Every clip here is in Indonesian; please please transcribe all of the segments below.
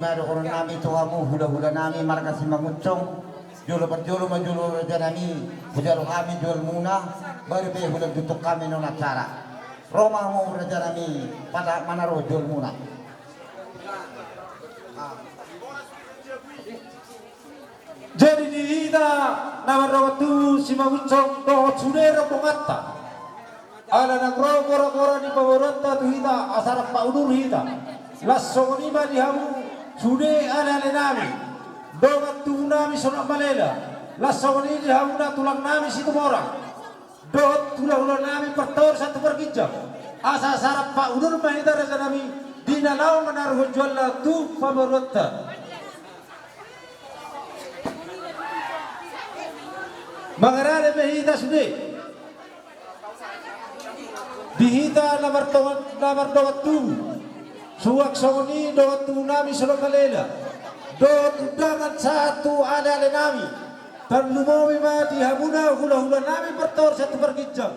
Maro kono nami to kamu hula-hula nami markasi mangucong julo berjulo majulo raja nami hujalo kami jual muna baru be hula tutuk kami non acara Roma mau raja nami pada manaro jual muna jadi dihida nama rawatu si mangucong do sunero pongata ala nang kora-kora di pawaranta tuhida asarap paudur hida lasso ni mari hamu sude ala nami dogat tu nami sonak malela lasso ni hamu na tulang nami situ orang dot tulang nami pertor satu perkijam asa sarap paudur mahida raja nami dinalau menaruh jual tu pawaranta mangarane behita sude dihita namar dogat tu suwak songoni dogat tu nami solong kalela dot undangan satu ada nami terlumomi ma dihamuna hula-hula nami pertor satu perkijam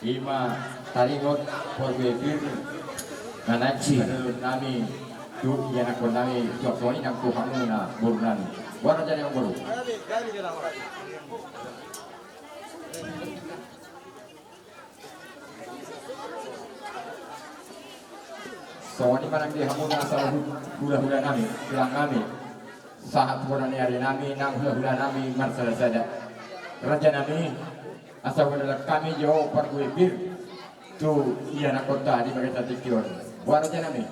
Ima taringot porwebir nanachi nami tu yana konami jokoni nang tuhamuna burnan wara jani yang baru sawani manang di hamuna sa hula-hula nami bilang nami saat burani hari nami nang hula-hula nami marsala sada raja nami asal adalah kami jauh parkuipir tu iya nak kota di bagian tikion buat aja nami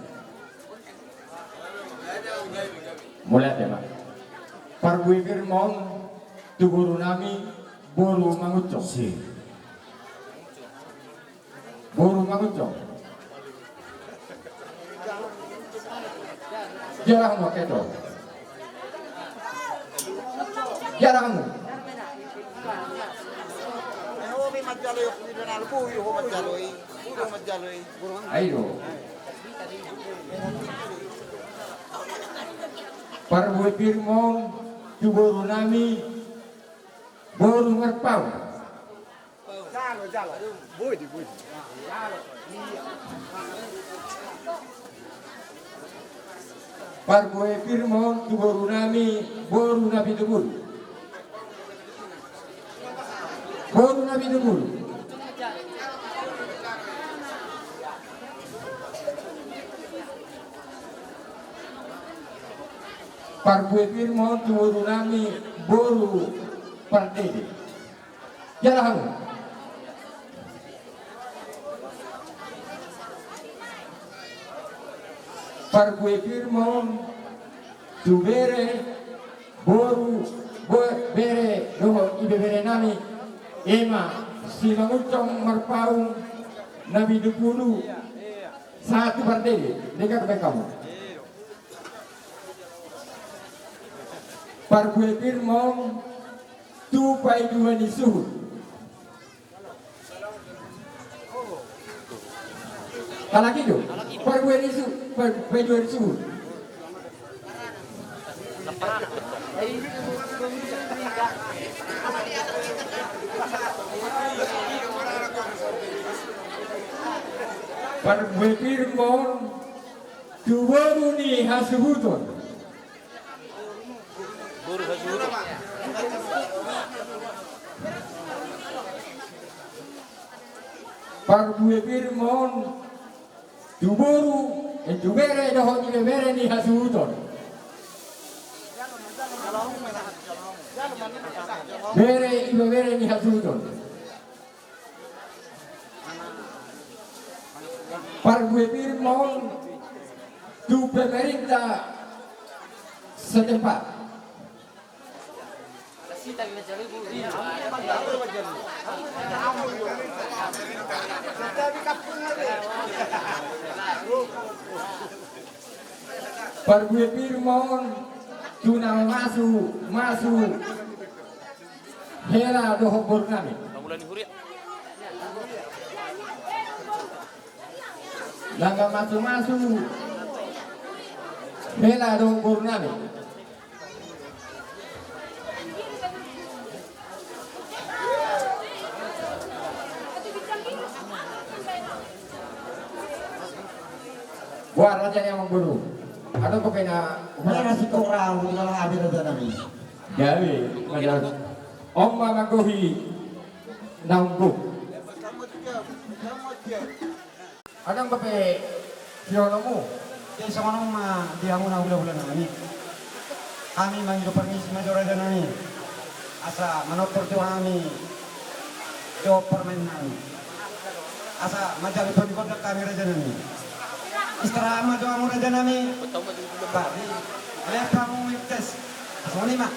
mulai tema parkuipir mong tu guru nami boru mangucok si boru mangucok jarang mau keto jarang mau ayo parbuipir mong tu boru nami boru ngerpau parbuipir mong tu boru nami boru nabi debul boru nabi debul parbuipir mohon tu nami boru pardede jarang parbuipir mohon tu bere boru bere doho ibe bere nami ema si mangucong marpaung nabi dukulu satu pardede dekat kamu parbuipir mong tu pai dua ni suhu kalaki do parbuipir su pai dua ni suhu parbuipir mong tu baru ni hasuhuton parbuipir mon duburu dubere doho dibere ni hasuton bere ibere ni hasuton parbuipir mon du pemerintah setempat parbuipir mon tuna masu hela doho bornami langga masu hela doho bornami buat raja yang mengguru atau kau kena Mana si korang di dalam habis raja nami. gawe pada omma magohi nanggu adang kape sionomu Jadi sama nama dia muna hula-hula nami. Kami menghidup permisi major raja nami. Asa menotor tu kami jawab permen nami. Asa majali pemikot kami raja nami. Istirahat maju kamu raja nami. Bari, lihat kamu miktes. Soni mak.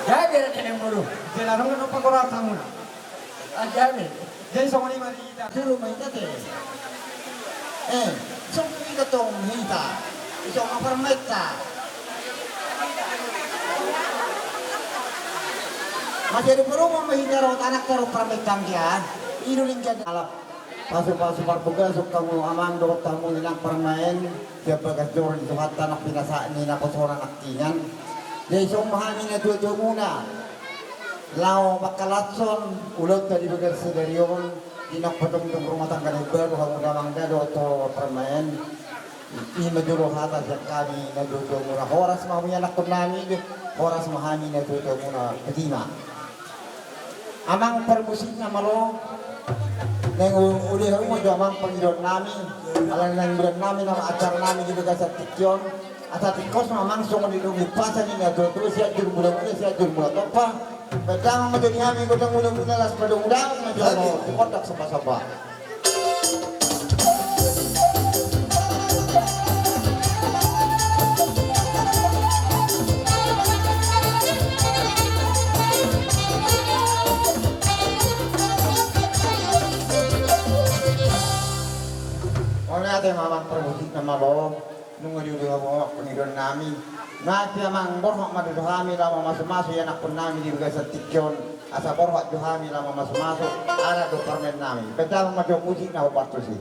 gawe raja yang mengguru Jelarong kan apa korang kamu nak? gawe Jadi soni mak kita suruh main tete. Song kita tong hita. Isong apa mereka? Masih ada perumah mahina rawat anak taruh permetang dia. Inuling jadi alap. Pasok-pasok parpugasok kamu amang dokot kamu nilang permain siya bagasor di sukat tanak pinasaan ni nakosoran aktingan jadi sumahami na dua muna lao makalatson ulot tadi bagar sedarion Tinok patungtong rumah tangga ni baru kamu damang dado atau permain. Ini majulo hata siya kami naduto muna. Horas mamaya nakon namin, horas mahani naduto muna. Ketima. Amang permusik na malo. Neng uli mo jo amang pangidon namin. Alam nang bulan namin ang acara namin dito sa Tikyon. At sa Tikos mamang sungon dito gipasan ni naduto siya jur mula-mula siya jur mula topa. Pertama mo din kami gudang mula-mula las padung-dang majulo. Kontak sapa-sapa. Natin mamang permusik na malo nung naliuliwa mo pangidon namin natin mamang borhok maduduhami lang mamasumaso yan akon namin di bagay sa Tikyon asa borhok duhami lang mamasumaso ara do permen namin pedang madyo musik na upartusi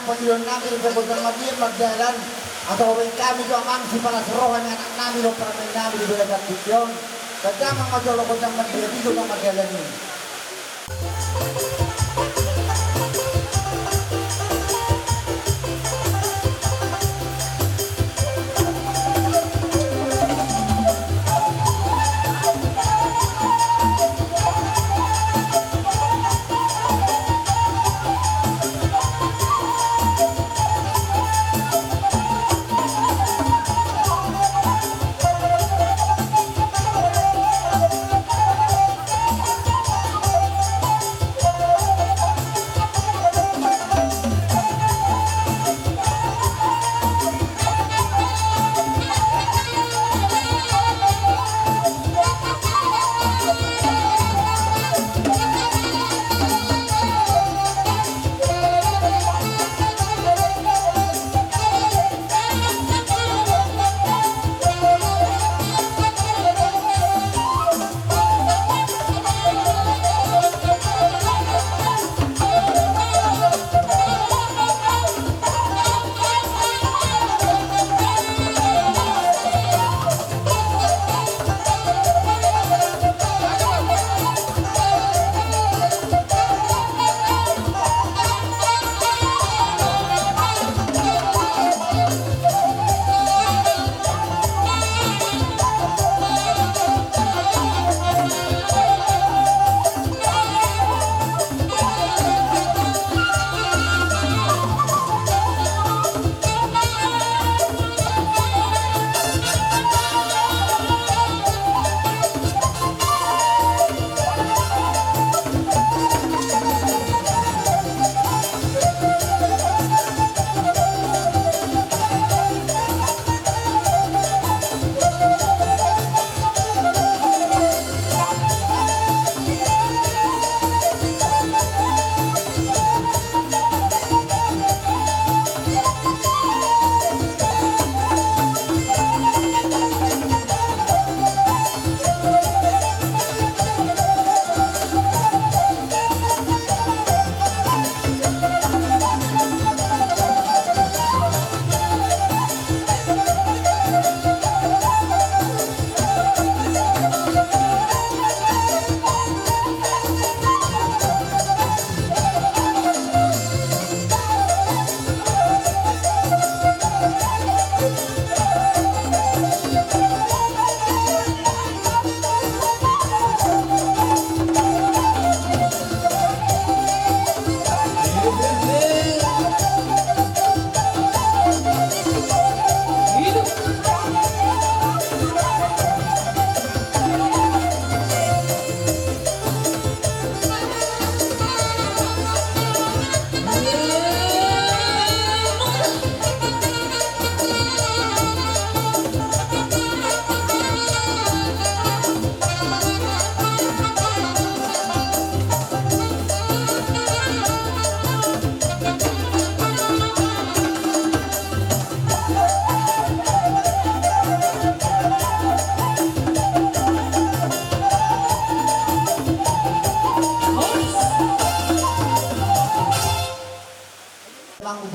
panggilan namin sa Budang Mabir, magdalan. At awin kami doon ang si Palasrohan ng anak namin o paramay namin dito sa Tikyon. Kagdamang majolo ko ng Mabir, dito ng magdalan yun.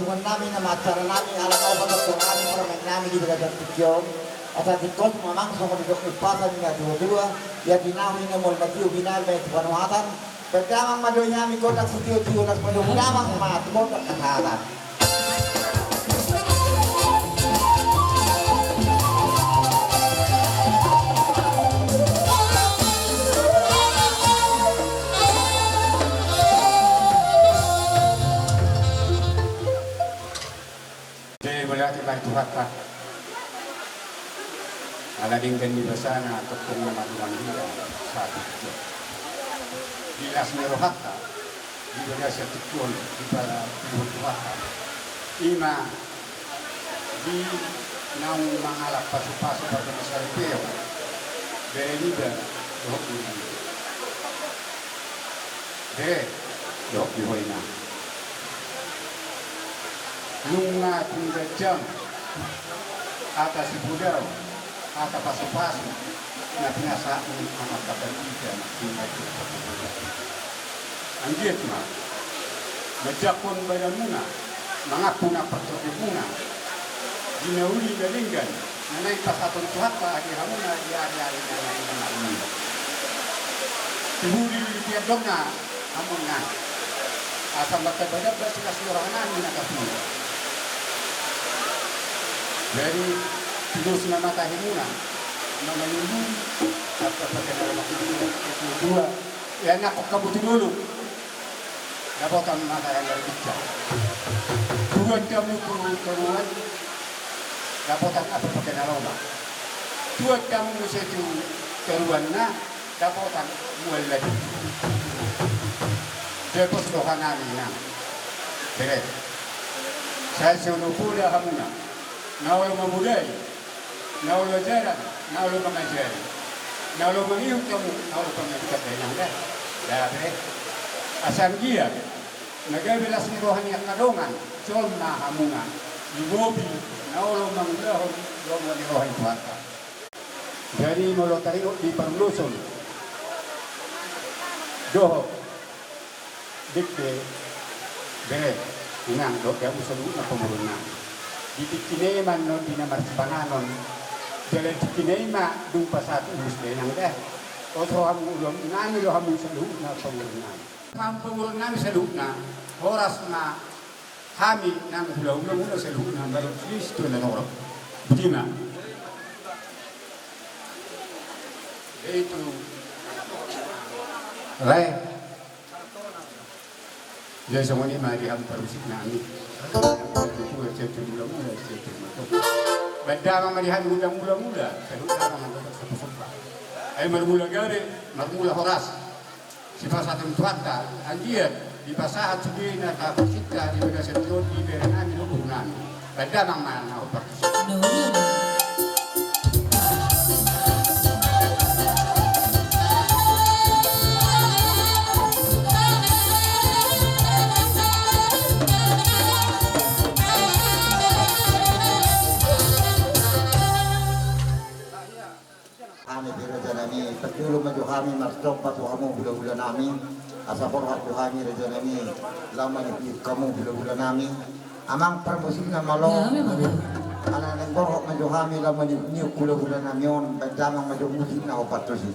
hitungan namin na acara namin alam ko ba ito kami para namin di ba Tikyon at ang tikot mamang sa mga dito ipatan nga dua-dua ya dinamin na mo na tiyo binalay sa panuhatan pagdamang madoy namin ko at sa tiyo-tiyo na padumdamang matumot at kahalan. Berarti bantu hata alading gani basana tukung nama tuan dia satu itu bila semero hata di berasa tukun di pada bantu hata ima di nau mangalap pasu-pasu pada masyarakat peo berida dok ini dok di hoina lunga tungga jam atas budau atas pasu-pasu na pinasaan ang kapatigan tinggal kita anggit ma majakon bayan muna mga puna pagkakibuna ginauli galinggan na naipasatong tuhat pa agiramo na ari-ari na ini tihuli tiyadong na amon na asam magkabadab na sila silorangan na nakapuna. Dari tulus na matahin muna na manunun at kapag ka na makikita yan ako kabutinulog dapat ang matahin na rikita tuwan ka mo turuan dapat ang kapag ka na roma tuwan ka mo sa turuan na dapat ang muwalad tapos doha namin na dire sa sunupula hamuna naulo mamulay, naulo jalan, naulo mamajari, naulo mangiyong kamu, naulo pangyakikat ay nangga. Dahil, asang giya, nagabilas ni rohan niya kadongan, sol na hamunga, yubobi, naulo manglahon, longan ni rohan puwata. Jadi molo tario di Parluson, doho, dikde, bere, inang, doh, kamu selalu na pemurungan. Di Kinema no di namar panganon jalan di Kinema dumpa satu muslim yang dah otro hamu ulom nami lo hamu salu na pengurungan pengurungan salu na horas na kami nang ulo ulo salu na baru Kristo na orang bagaimana itu Rai jadi semua ini mari ham perusik nami Benda melihat mula-mula, terutama mendapat sepa-sepa. Ay marmula gari, marmula horas. Si pasatong tuwata, andiyan, di pasahat sugi na kapasita, di baga sentyon, di berenan, di lubunan. Benda mang mana partisip. Pagtulong medyo kami marstop patu kamu hula-hula namin asa porhat ko kami rejo nami laman ni kamu hula-hula namin amang permusik na malong ana nang porhat medyo kami laman ni hula-hula namin bandamang medyo musik na opatusi.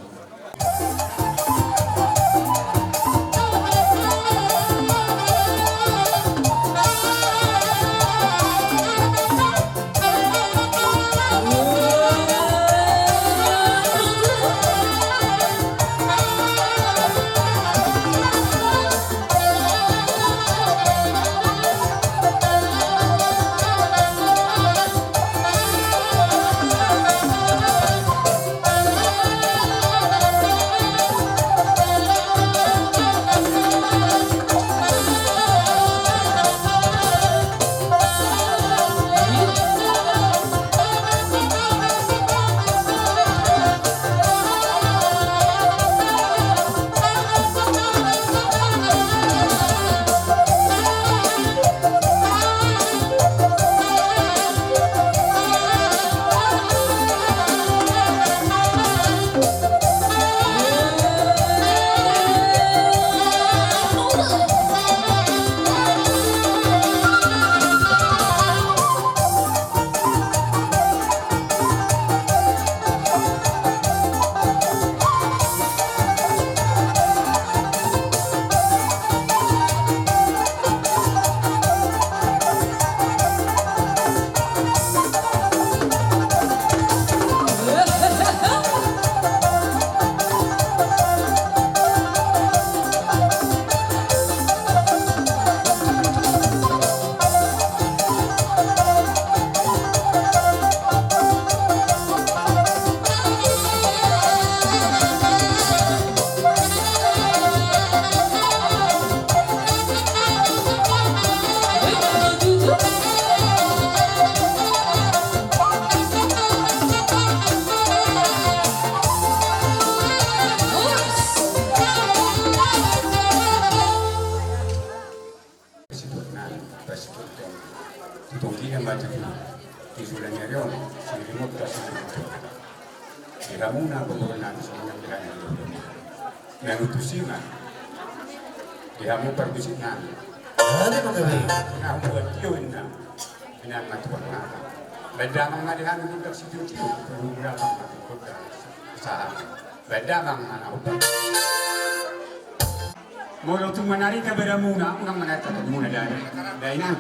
Pasitunan, pasitutong. Tutunggi na majud. Isulan niya rin, silimot ka silimot. Ihamuna pagkukunan sa mga bilahan ng lupa. Nangutusingan. Ihamu pergusinan. Ano mo kami? Nahubuan yun na. Pinamatuan na. Badamang malihan ng budak si Tutu. Perhubungan matungkol sa badamang manaupan. Mula tumanari ka beramuna, unang manatag muna dahil. Dahil na,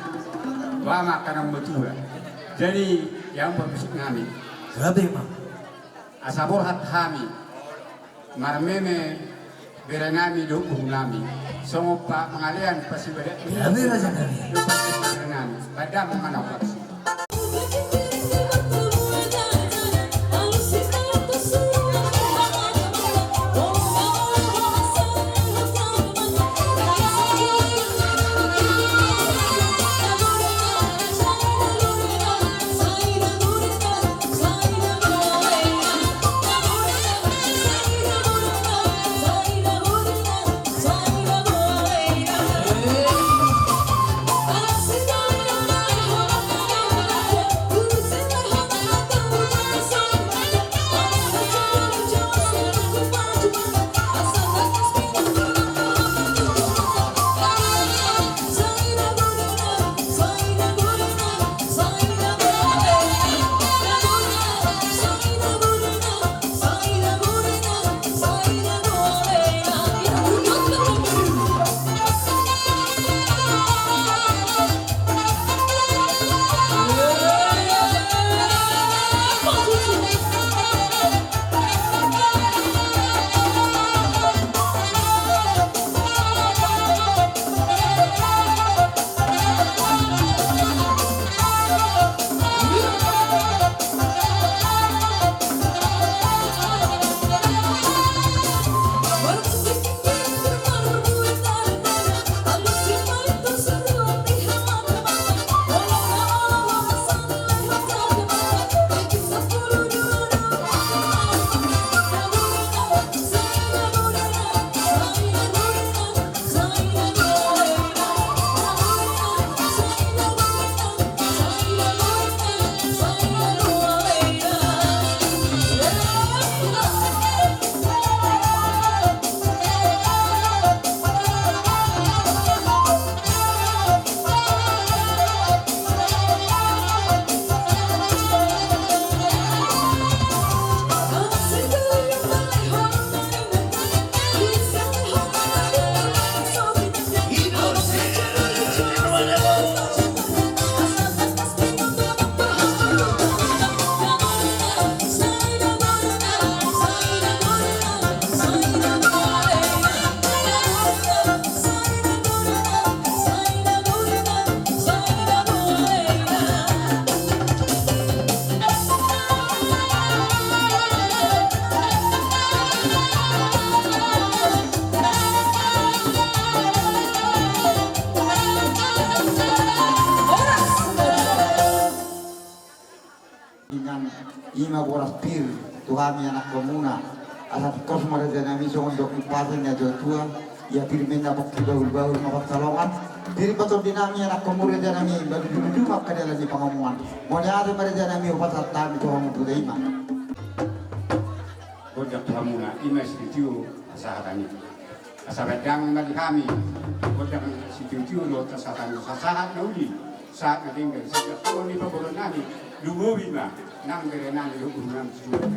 wama ka ng matura. Jadi, yang berbisik kami. Grabe, ma'am. Asabor hat kami. Marmeme beranami lubung nami. Songo pa pengalian pasibadat. Grabe, Raja Nabi. Beranami. Badam manaupan. Ima boras pir tuhami anak komuna asat kos maraja nami songon dok ipasen ya tua ya pirmena bokki baul mabat salongat diri patol dinami anak komuna nami baru dulu mak kadala di pangamuan mone ada maraja nami upat tami tuham tu ima Bodak hamuna ima sitiu sahatani. Asabadang ngali kami. Bodak sitiu lo tasatani. Sasahat nauli. Saat natinggal sejak tahun ini pembunuh nami dulu bima nang berenang di hubungan sudah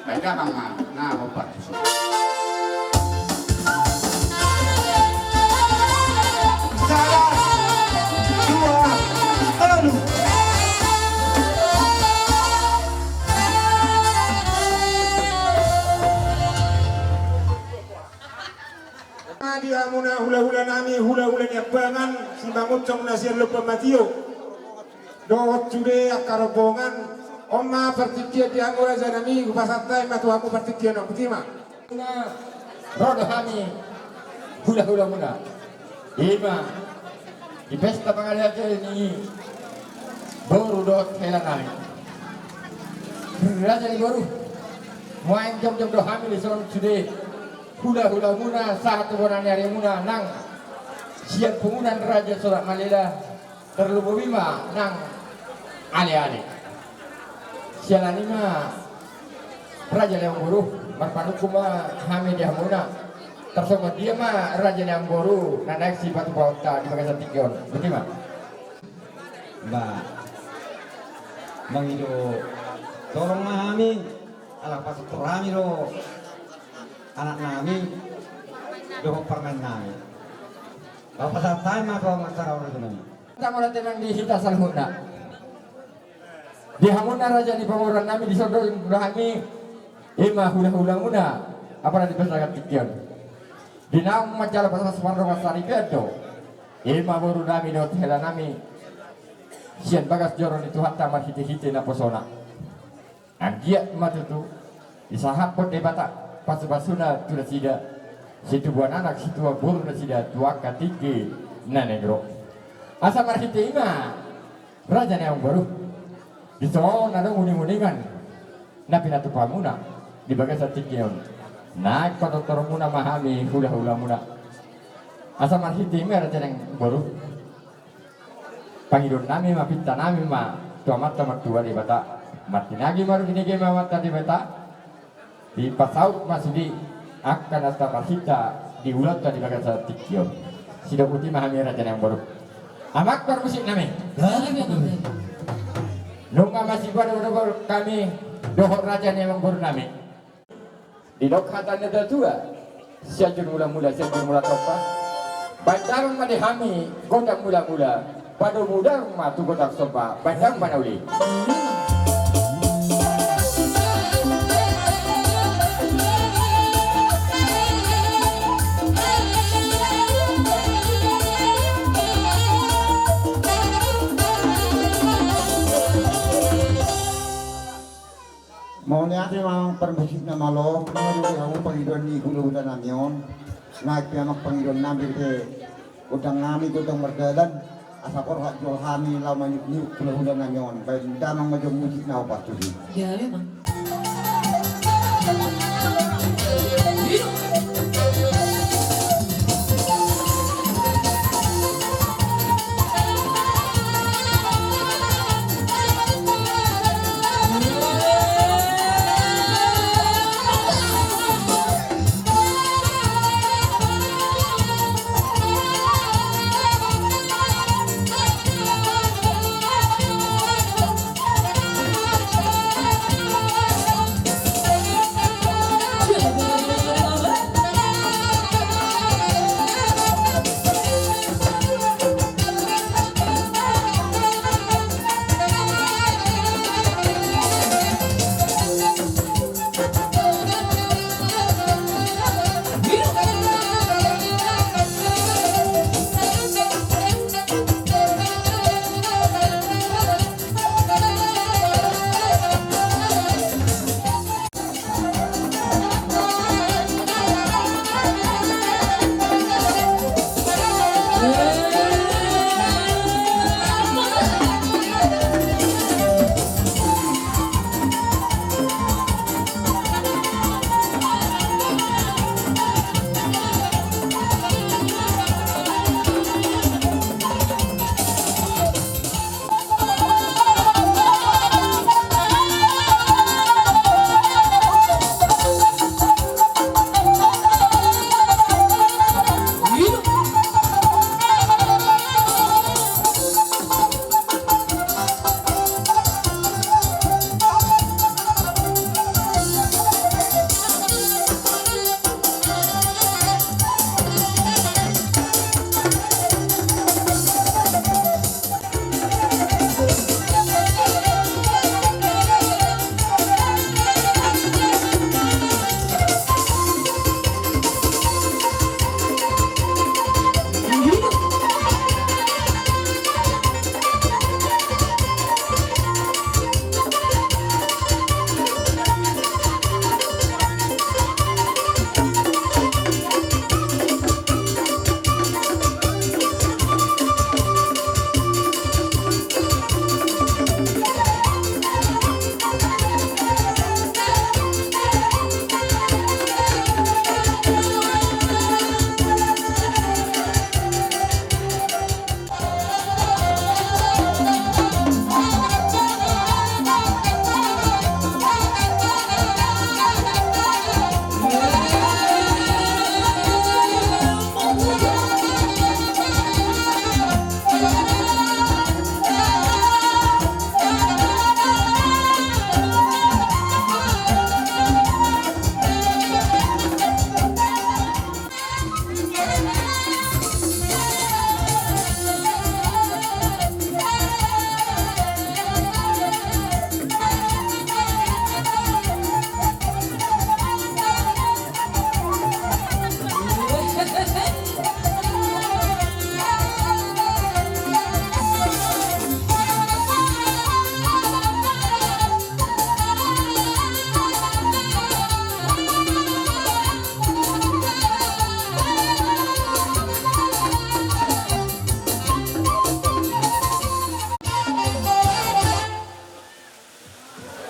ada mama nah obat Dia muna hula-hula nami hula-hula nyabangan si mangucong nasir lupa matio dawat sude akarobongan Oma pertikia di anggo aja nami kupasatai matu aku pertikia no kutima. Rodo kami hula-hula muna. Ima di pesta pengalihan ini baru dot helan kami. Raja ni baru main jam-jam do hamil son sude hula-hula muna satu orang nyari muna nang siap penggunaan Raja Sorak Malila terlalu bima nang ale-ale. Sialan lima Raja Leong Guru marpanukuma hami dia muna tersebut dia mah Raja Leong Guru naik si batu bauta di bagian tikion betul mah Mbak Mangido tolong kami anak pastor kami lo anak kami dohok permen kami bapak saat time apa masalah orang itu nami kita mulai tenang di hitasan hunda di hamuna Raja di pamuran kami di sodor kami ima hula-hula muna apa nanti bersama tikion di nama majalah pasal semarang wasari kedo ima baru nami do tela nami sian bagas joron itu hatta mar hiti-hiti na posona angiat matu tu isahap pot debata pasu-pasuna tu sida situ buan anak situ buru na sida tua katiki na negro asa mar hiti ima raja yang baru di semua nado muni-muningan na pinatu pamuna di bagas tikion naik kotor muna mahami hula-hula muna asa mar hiti ima raja yang baru Pangidon nami mapinta nami ma tuamat tamat tua di bata martinagi maru kini game mata di bata di pasaut masudi akan asta marhita di ulat tadi bagai saat tikio sida putih mahami raja yang baru amak baru musik nami nunga masih pada udah kami dohor raja yang baru nami di dok hatanya tua siajun mula-mula siajun mula topa bandaran madihami godang mula-mula pada muda rumah tu kotak sopa bandang mana uli Mau niati mang permusik na malo, pengaruh yang pangidon ni hulu-hula namion, naik piamak pangidon namin ke udang ngami udang merdadan, asapor hak jual kami lau manyuk-nyuk hulu-hula namion, baik damang majum musik na opas tu di. Ya memang.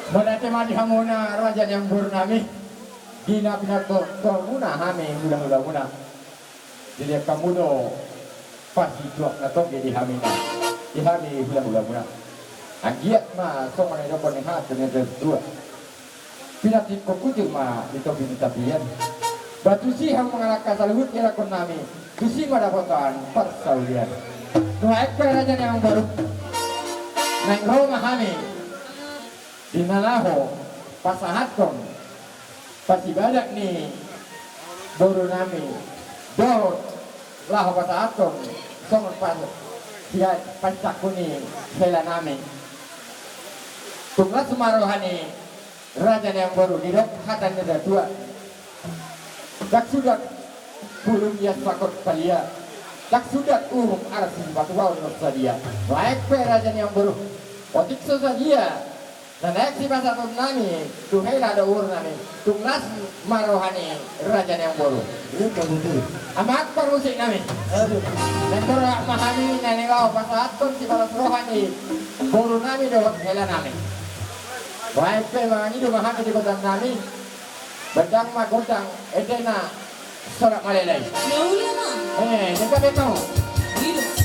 Menate madi hamuna raja yang burnami dina pinato to muna hame hula muna. Jadi kamu do pasti tuak na to di hamina. Di hami hula muna. Agiat ma song ana do kon ha dengan dua. Pinatit ko kudu ma dito pinitapian. Batu si ham mengalahkan saluhut kira kon nami. Kusi madapotan persaulian. No ekpe raja yang baru. Nang Roma hami dinalaho pasahatkon pasibadak ni boru nami do laho pasahatkon songon pas dia pancakuni hela nami tunggal semarohani raja yang baru di dok hatan ada dua dak sudah bulung dia sakot palia dak sudah arasin batu bau sadia baik pe raja yang baru otik sadia dan si bahasa nami tuhai ada ur nami tunglas marohani raja yang baru amak perusik nami dan berak mahami nanengau pasatun si balas rohani baru nami doang hela nami baik pe mangi do mahami di kota nami bedang magodang edena sorak malelai Ya ulama. dekat bekau Hidup.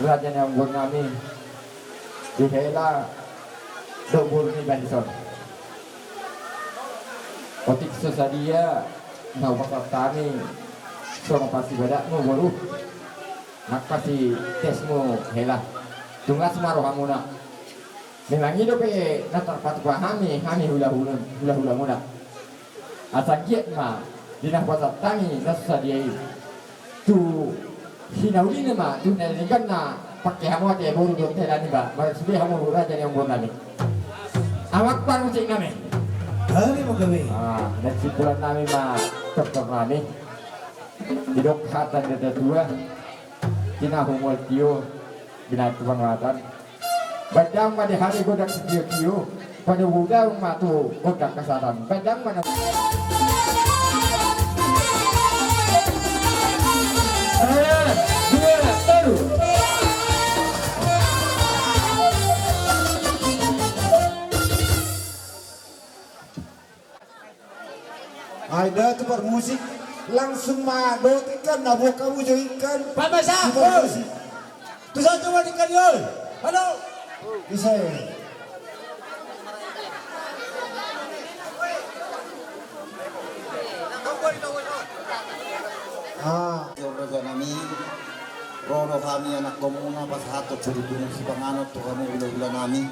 Raja yang buat kami dihela dobur ni Benson. Otik sesadia nau pasal tani sono pasti bedakmu baru nak pasti tesmu hela tungas maruh hamuna memang hidup natar patu pahami hula muna asal giat ma dinah pasal tani sesadia tu hinaulina ma tu nelikan na pakai hamu dia baru dua telani ba baru sudah hamu raja yang buat kami awak baru cik kami. Hari mo kami. Dan simpulan kami mah tetap kami hidup kata dada dua kina humol tio binat pengawatan badang pada hari godak sedio tio pada udang matu godak kasaran badang pada Ada tu musik langsung madot ikan nabo kamu jo ikan. Pamasa, tu saja coba ikan yo. Halo. Bisa. Yung raja nami, rono kami anak komuna pas hato cerita si panganot tu kami ula nami.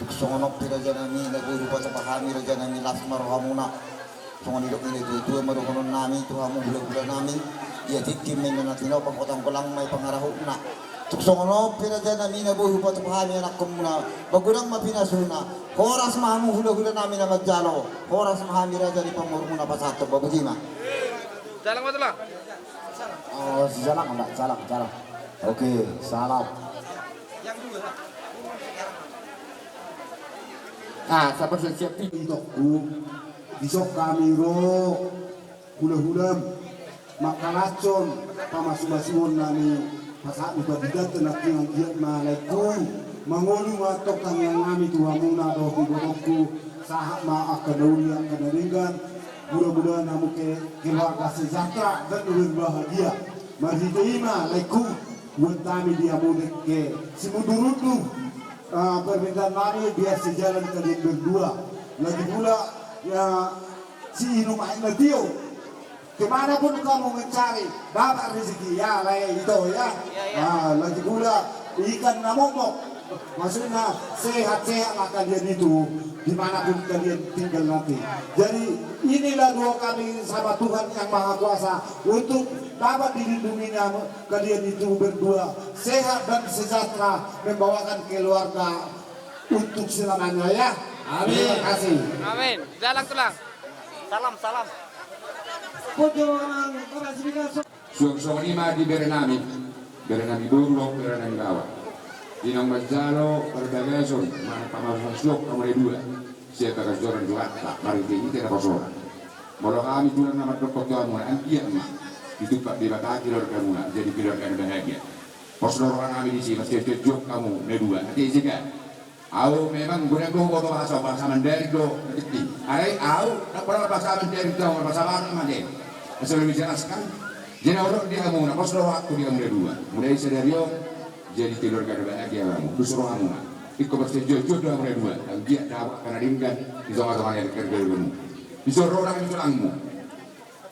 Tuksongonok ti raja nami, naguru pa sa kami raja nami lasmar kamuna. Songon ilok ini tu marukonon nami tu kamu ula nami. Ia tikim may nanatinaw pangkotang ko lang may pangarahok na. Tuksongonok ti raja nami, naguru pa sa kami anak komuna. Bagurang mapinasuna. Horas mahamu hula nami na magjalo. Horas mahami raja di pamurmuna pas hato babujima. Jalan mo lang. Oh, jalan enggak? Jalan. Oke, salam. siapa siap Itokku isok kami ro hula-hulam makalacon pamasumasuon nami pasak ubadidat tenak yang giat malaikum mangolu matok kang yang kami tuhamuna do bibotokku sahak ma akadauli akadaringan mudah-mudahan kamu ke keluarga sejahtera dan berbahagia mari terima laikum buat kami dia mudik ke simudurutu permintaan kami biar sejalan kalian berdua lagi pula ya si Inumah Natio kemanapun kamu mencari dapat rezeki ya lah itu ya lagi pula ikan namomok maksudnya sehat-sehat lah kalian itu dimanapun kalian tinggal nanti. Jadi inilah doa kami sama Tuhan yang Maha Kuasa untuk dapat dilindunginya kalian itu berdua sehat dan sejahtera membawakan keluarga untuk selamanya ya. Amin. Terima kasih. Amin. Jalan tulang. Salam. Suang lima di Berenami Burung, Berenami Bawah. Dinang Majalo, Perdagason, mana pamasan slok kamar dua. Siapa kasoran dua tak, mari ini tidak kasoran. Kalau kami tulang nama dokter kamu, antia mah. Itu pak di bataki lor kamu, jadi keluarga bahagia. Posor orang kami di sini masih cocok kamu, dua. Hati juga. Aku memang guna foto bahasa Mandailing do, ngerti. Aku tak pernah bahasa Mandailing do, bahasa mana Mandailing. Asal dijelaskan. Jadi orang dia kamu, posor waktu dia mulai dua. Mulai sederhana. Jadi keluarga bahagia kamu, disuruh kamu. Ikut bersejojo dua mulai dua. Dan dia dapat karena ringgan di sama-sama yang kerja kamu. Disuruh orang itu langmu.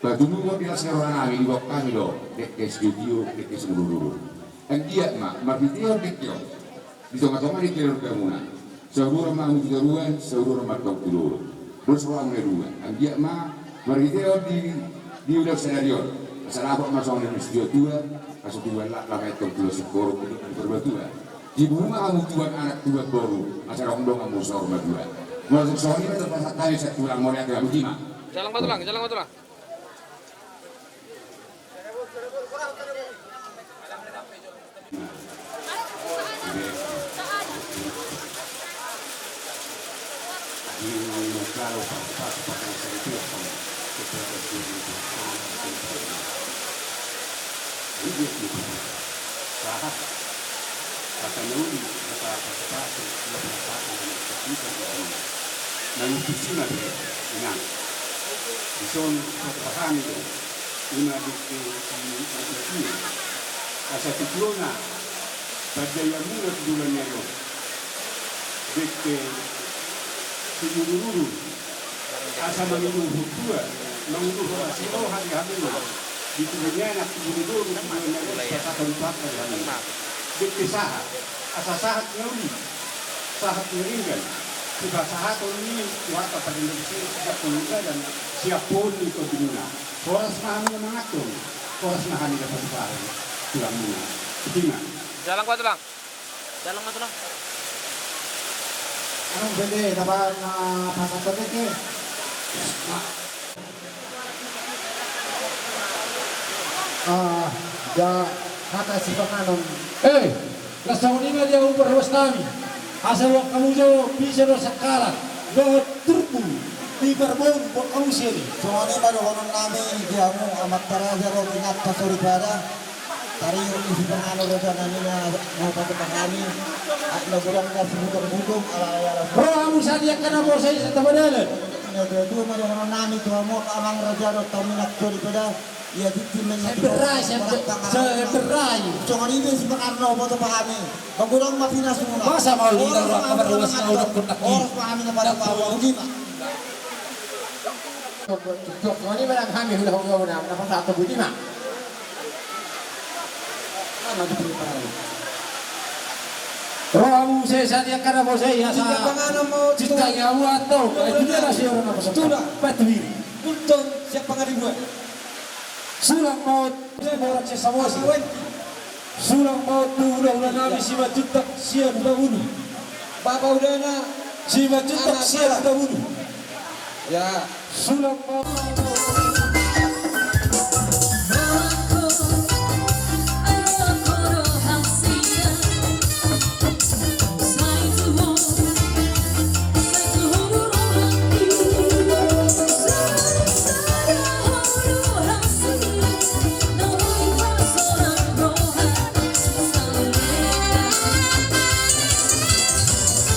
Batu nunggu bila sekarang kami di bawah kami do, dek studio, dek seluruh. Dan dia marbitio dek yo. Di sama-sama di keluarga kamu. Seluruh mau juruan, seluruh matok dulu. Disuruh mulai dua. Dan dia marbitio di udah senario. Masalah apa masuk di studio dua. Kasih tuan lah itu dua sekolah untuk berberdua. Di rumah kamu tuan anak dua baru, masa orang dong kamu sahur berdua. Masuk sahur ini terpaksa tadi saya pulang mau lihat kamu gimana? Jalan batu lang. Kata Nabi, kata pasal lebih pasal yang namun kusina dia, ingat. Ison paham itu, ina di sini, asal tujuannya Berjaya mulut bulannya yo. Beke sejuru asa mengilu hukua, mengilu rasio hari-hari lo. Itu banyak sejuru bulannya satu pakai hari. Beke sahat, asa sahat nyawi, sahat meninggal. Sudah sahat ini kuat pada Indonesia sejak meninggal dan siap pun itu dunia. Koras kami mengatur, koras kami dapat barang tulang dunia. Bagaimana? Jalan kuat lang. Jalan kuat lang. Anong pwede? Dapat pasasagot eh. Ya, kata si Panganon. Lasang lima dia umur ruas nami. Asal wak kamu jauh bisa do sakala. Do turbu di barbon buat kamu sini. Soalnya baru orang nami dia mau amat teraja ro ingat pasori pada tari ini si pengano roda namanya mau pakai pengani at nagurang na sebutang-butang ala Bro, kamu sadia kana mo sa isa tabadalan. itu baru orang nami tuh mau amang raja ro taminat sori pada ya ditimen Berai, berai. Soalnya ini si pengano mau tuh pahami bagurang mapinas muna Masa mau lilang ro kabar ruas na udah kontak ni. orang pahami na pada bawah gimana Cuk, ini barang kami hula-hula na dapat satu budi mak. Bro, kamu saya sadia kana mo sa isa. Panganon mo Cita ya atau itu dia nasi orang apa Tuna. Patwiri. Kulton siap pangarin gue. Sulang maut dia borak sa samosi. Sulang maut ulah nabi si majutak siya dahulu. Bapak udah na. Si majutak siya dahulu. Ya. Sulang maut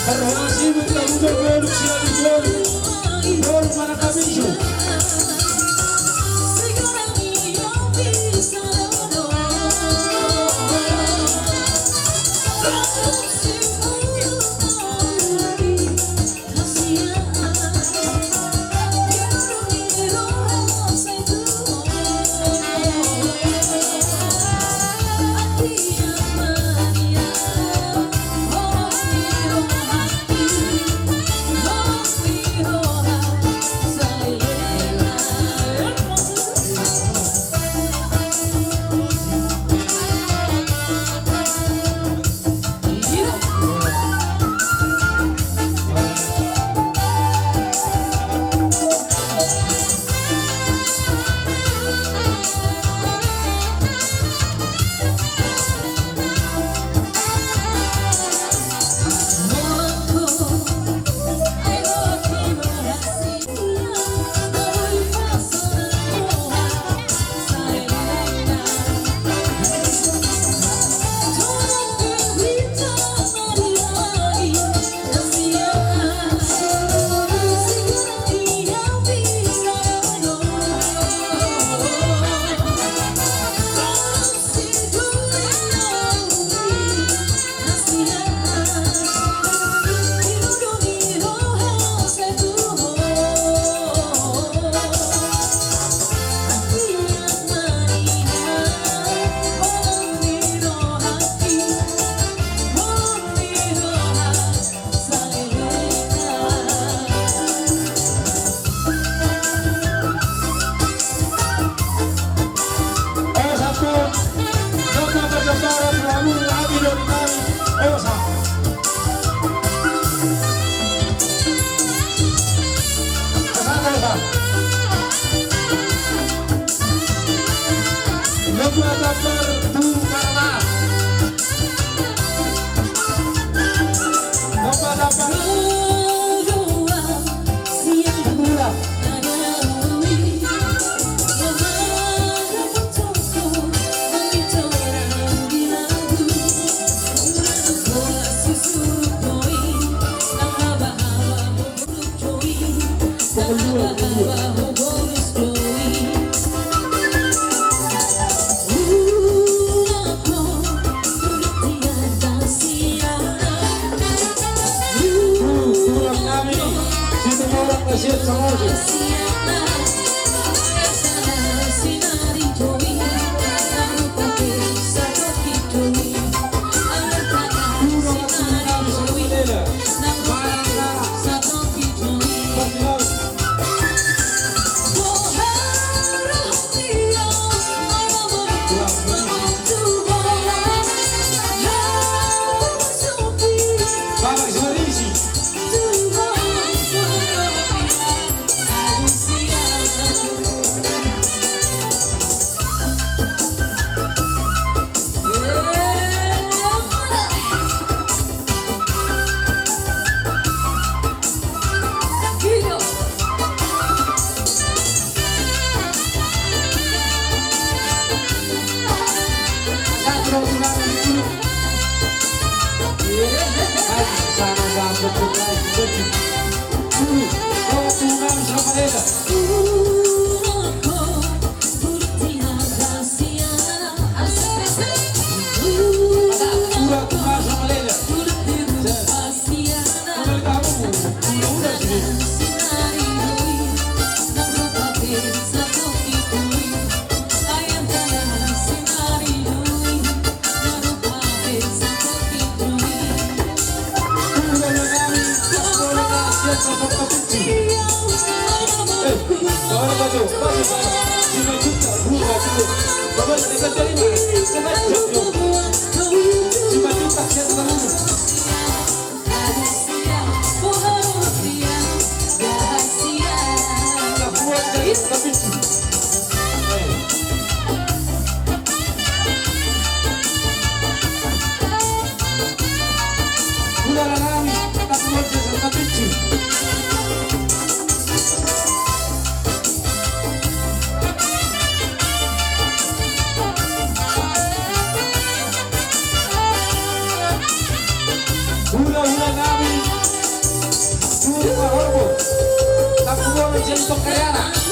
Terwasi mudah-mudah goluk siya di goluk mana kami itu. Hula-hula namin, Juru Mahorbo, Kapuan Jentong Karyana.